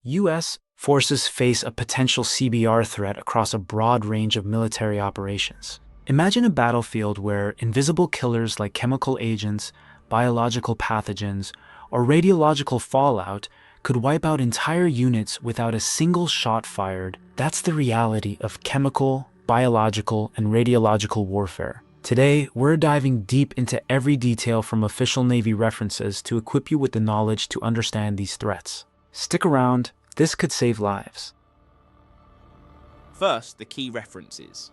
U.S. forces face a potential CBR threat across a broad range of military operations. Imagine a battlefield where invisible killers like chemical agents, biological pathogens, or radiological fallout could wipe out entire units without a single shot fired. That's the reality of chemical, biological, and radiological warfare. Today, we're diving deep into every detail from official Navy references to equip you with the knowledge to understand these threats. Stick around, this could save lives. First, the key references.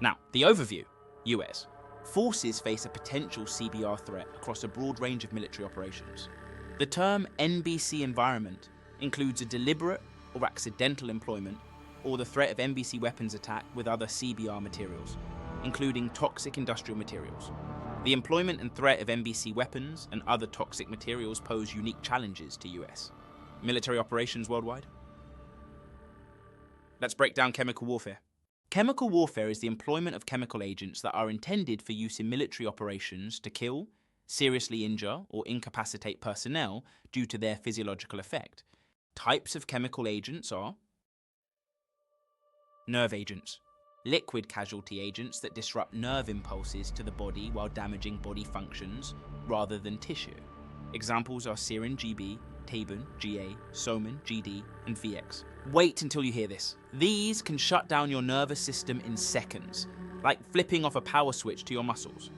Now, the overview. US. Forces face a potential CBR threat across a broad range of military operations. The term NBC environment includes a deliberate or accidental employment or the threat of NBC weapons attack with other CBR materials, including toxic industrial materials. The employment and threat of NBC weapons and other toxic materials pose unique challenges to US military operations worldwide. Let's break down chemical warfare. Chemical warfare is the employment of chemical agents that are intended for use in military operations to kill, seriously injure, or incapacitate personnel due to their physiological effect. Types of chemical agents are nerve agents, liquid casualty agents that disrupt nerve impulses to the body while damaging body functions rather than tissue. Examples are sarin GB, tabun, GA, soman, GD, and VX. Wait until you hear this. These can shut down your nervous system in seconds, like flipping off a power switch to your muscles.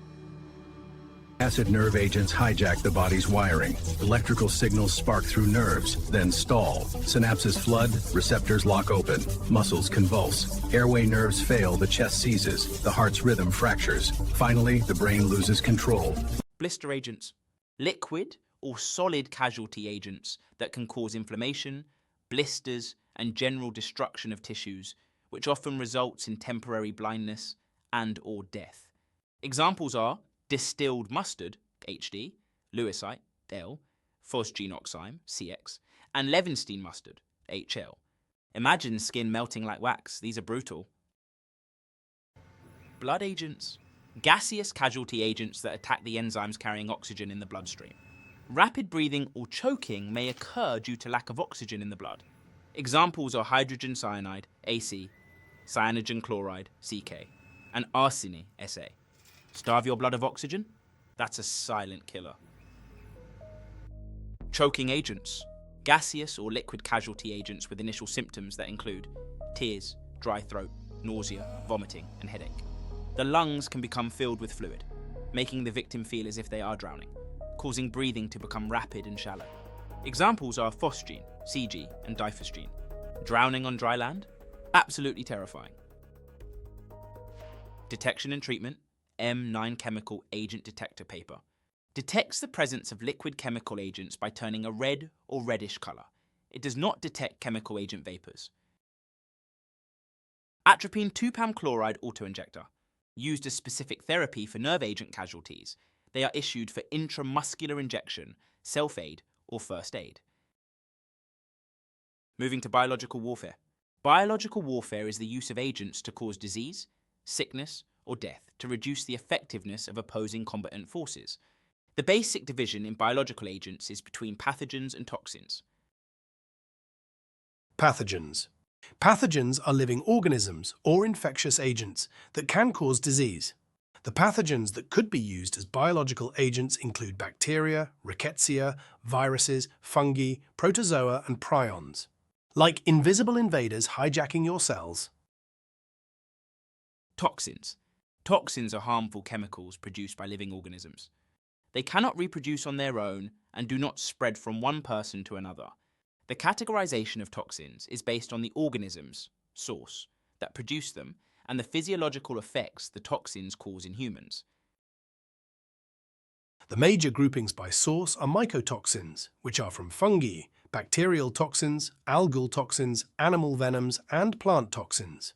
Acid nerve agents hijack the body's wiring. Electrical signals spark through nerves, then stall. Synapses flood, receptors lock open. Muscles convulse. Airway nerves fail, the chest seizes. The heart's rhythm fractures. Finally, the brain loses control. Blister agents. Liquid or solid casualty agents that can cause inflammation, blisters, and general destruction of tissues, which often results in temporary blindness and/or death. Examples are distilled mustard, HD, lewisite, L, phosgenoxime, CX, and Levinstein mustard, HL. Imagine skin melting like wax. These are brutal. Blood agents. Gaseous casualty agents that attack the enzymes carrying oxygen in the bloodstream. Rapid breathing or choking may occur due to lack of oxygen in the blood. Examples are hydrogen cyanide, AC, cyanogen chloride, CK, and arsine, SA. Starve your blood of oxygen? That's a silent killer. Choking agents. Gaseous or liquid casualty agents with initial symptoms that include tears, dry throat, nausea, vomiting, and headache. The lungs can become filled with fluid, making the victim feel as if they are drowning, causing breathing to become rapid and shallow. Examples are phosgene, CG, and diphosgene. Drowning on dry land? Absolutely terrifying. Detection and treatment. M9 chemical agent detector paper detects the presence of liquid chemical agents by turning a red or reddish color. It does not detect chemical agent vapors. Atropine 2-PAM chloride auto-injector. Used as specific therapy for nerve agent casualties, they are issued for intramuscular injection, self-aid, or first aid. Moving to biological warfare. Biological warfare is the use of agents to cause disease, sickness, or death to reduce the effectiveness of opposing combatant forces. The basic division in biological agents is between pathogens and toxins. Pathogens. Pathogens are living organisms or infectious agents that can cause disease. The pathogens that could be used as biological agents include bacteria, rickettsia, viruses, fungi, protozoa, and prions. Like invisible invaders hijacking your cells. Toxins. Toxins are harmful chemicals produced by living organisms. They cannot reproduce on their own and do not spread from one person to another. The categorization of toxins is based on the organisms, source, that produce them and the physiological effects the toxins cause in humans. The major groupings by source are mycotoxins, which are from fungi, bacterial toxins, algal toxins, animal venoms, and plant toxins.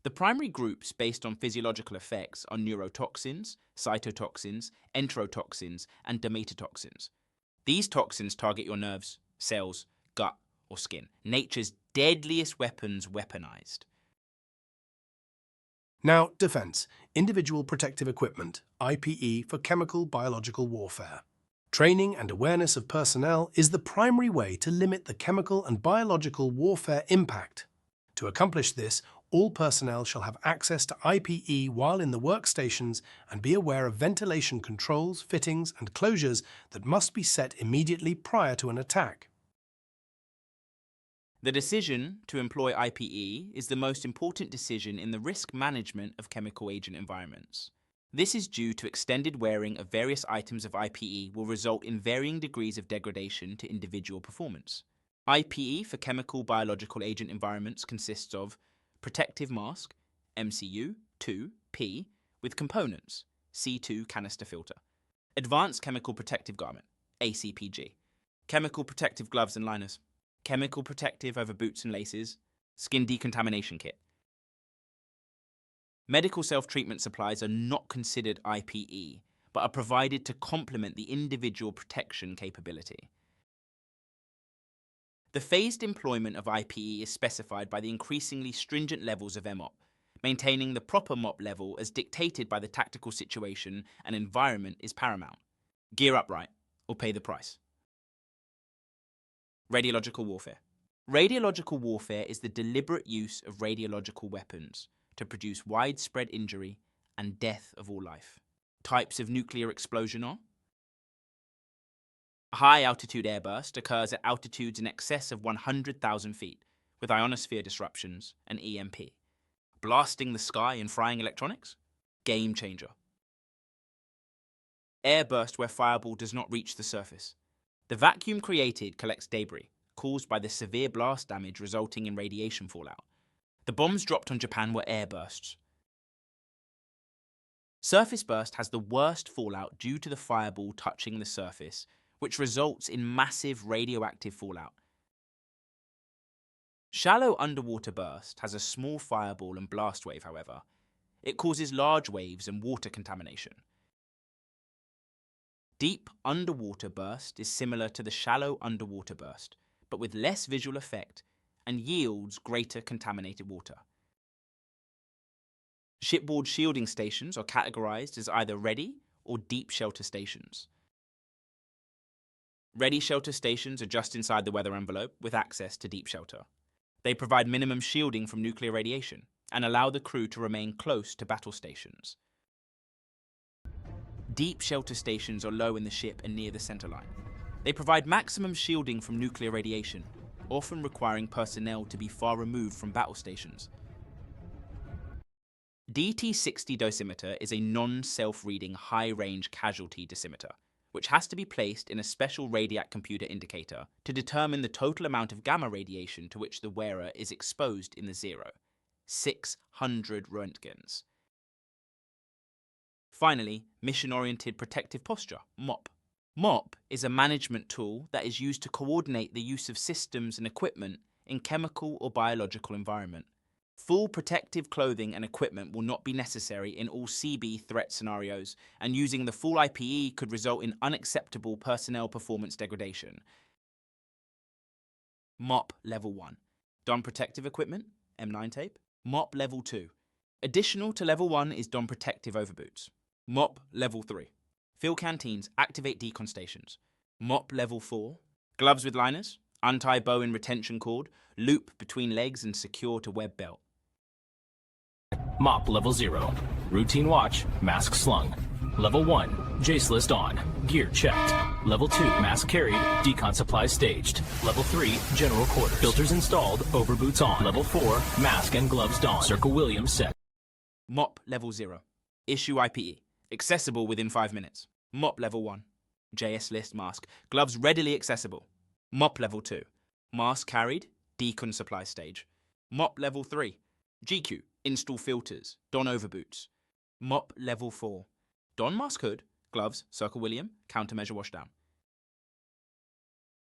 The primary groups based on physiological effects are neurotoxins, cytotoxins, enterotoxins, and dermatotoxins. These toxins target your nerves, cells, gut, or skin. Nature's deadliest weapons weaponized. Now, defense, individual protective equipment, IPE for chemical biological warfare. Training and awareness of personnel is the primary way to limit the chemical and biological warfare impact. To accomplish this, all personnel shall have access to IPE while in the workstations and be aware of ventilation controls, fittings, and closures that must be set immediately prior to an attack. The decision to employ IPE is the most important decision in the risk management of chemical agent environments. This is due to extended wearing of various items of IPE will result in varying degrees of degradation to individual performance. IPE for chemical biological agent environments consists of protective mask, MCU, 2P, with components, C2 canister filter, advanced chemical protective garment, ACPG, chemical protective gloves and liners, chemical protective over boots and laces, skin decontamination kit. Medical self-treatment supplies are not considered IPE, but are provided to complement the individual protection capability. The phased employment of IPE is specified by the increasingly stringent levels of MOPP, maintaining the proper MOPP level as dictated by the tactical situation and environment is paramount. Gear up right, or pay the price. Radiological warfare. Radiological warfare is the deliberate use of radiological weapons to produce widespread injury and death of all life. Types of nuclear explosion are: high-altitude airburst occurs at altitudes in excess of 100,000 feet, with ionosphere disruptions and EMP. Blasting the sky and frying electronics? Game changer. Airburst where fireball does not reach the surface. The vacuum created collects debris, caused by the severe blast damage resulting in radiation fallout. The bombs dropped on Japan were airbursts. Surface burst has the worst fallout due to the fireball touching the surface, which results in massive radioactive fallout. Shallow underwater burst has a small fireball and blast wave, however. It causes large waves and water contamination. Deep underwater burst is similar to the shallow underwater burst, but with less visual effect and yields greater contaminated water. Shipboard shielding stations are categorized as either ready or deep shelter stations. Ready shelter stations are just inside the weather envelope with access to deep shelter. They provide minimum shielding from nuclear radiation and allow the crew to remain close to battle stations. Deep shelter stations are low in the ship and near the center line. They provide maximum shielding from nuclear radiation, often requiring personnel to be far removed from battle stations. DT60 dosimeter is a non-self-reading high-range casualty dosimeter, which has to be placed in a special Radiac computer indicator to determine the total amount of gamma radiation to which the wearer is exposed in the 600 Roentgens. Finally, mission-oriented protective posture, MOPP. MOPP is a management tool that is used to coordinate the use of systems and equipment in chemical or biological environment. Full protective clothing and equipment will not be necessary in all CB threat scenarios, and using the full IPE could result in unacceptable personnel performance degradation. MOPP Level 1. Don protective equipment, M9 tape. MOPP Level 2. Additional to Level 1 is Don protective overboots. MOPP Level 3. Fill canteens, activate decon stations. MOPP Level 4. Gloves with liners, untie bow and retention cord, loop between legs and secure to web belt. MOPP Level 0. Routine watch, mask slung. Level 1. Jace list on. Gear checked. Level 2. Mask carried. Decon supplies staged. Level 3. General quarters. Filters installed. Overboots on. Level 4. Mask and gloves donned. Circle Williams set. MOPP Level 0. Issue IPE. Accessible within 5 minutes. MOPP Level 1. JS list mask. Gloves readily accessible. MOPP Level 2. Mask carried. Decon supply stage. MOPP Level 3. GQ. Install filters. Don overboots. MOPP Level 4. Don mask hood. Gloves. Circle William. Countermeasure washdown.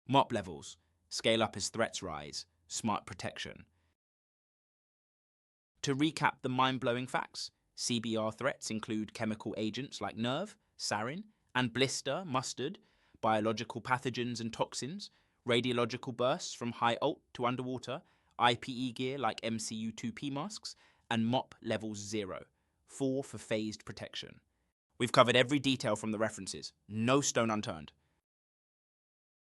MOPP Levels. Scale up as threats rise. Smart protection. To recap the mind-blowing facts, CBR threats include chemical agents like nerve, sarin, and blister, mustard, biological pathogens and toxins, radiological bursts from high alt to underwater, IPE gear like MCU-2P masks, and MOPP Levels 0, 4 for phased protection. We've covered every detail from the references, no stone unturned.